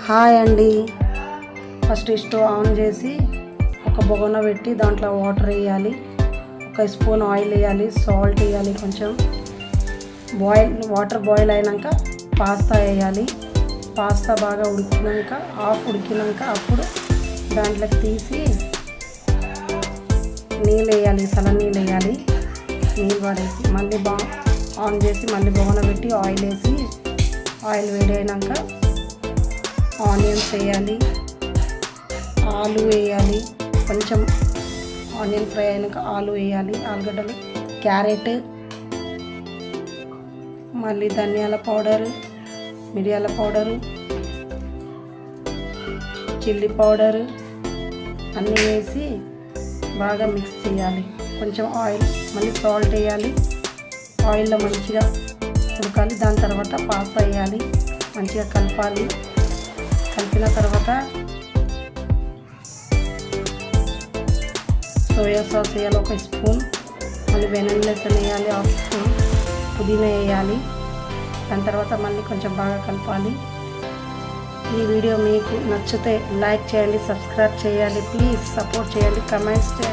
Hi అండి. First stove on చేసి ఒక బొగన పెట్టి దాంట్లో వాటర్ వేయాలి, ఒక స్పూన్ ఆయిల్ వేయాలి, సాల్ట్ వేయాలి, కొంచెం వాటర్ బాయిల్ అయినాక పాస్తా వేయాలి. పాస్తా బాగా ఉడికినాక ఉడికినాక అప్పుడు దాంట్లోకి తీసి నీళ్ళు వేయాలి, చల్ల నీళ్ళు వేయాలి. నీళ్ళు పడేసి మళ్ళీ ఆన్ చేసి మళ్ళీ బొగన పెట్టి ఆయిల్ వేసి ఆయిల్ వేడైనాక ఆనియన్స్ వేయాలి, ఆలు వేయాలి. కొంచెం ఆనియన్ ఫ్రై అయినాక ఆలు వేయాలి, ఆలుగడ్డలు, క్యారెట్, మళ్ళీ ధనియాల పౌడరు, మిరియాల పౌడరు, చిల్లీ పౌడరు అన్నీ వేసి బాగా మిక్స్ చేయాలి. కొంచెం ఆయిల్ మళ్ళీ సాల్ట్ వేయాలి, ఆయిల్లో మంచిగా ఉడకాలి. దాని తర్వాత పాస్తా వేయాలి, మంచిగా కలపాలి. కలిపిన తర్వాత సోయా సాస్ వేయాలి ఒక స్పూన్, మళ్ళీ వెనిల్లా ఎసెన్స్ వేయాలి హాఫ్ స్పూన్, పుదీనా వేయాలి. దాని తర్వాత మళ్ళీ కొంచెం బాగా కలపాలి. ఈ వీడియో మీకు నచ్చితే లైక్ చేయండి, సబ్స్క్రైబ్ చేయాలి, ప్లీజ్ సపోర్ట్ చేయండి, కమెంట్స్ చేయండి.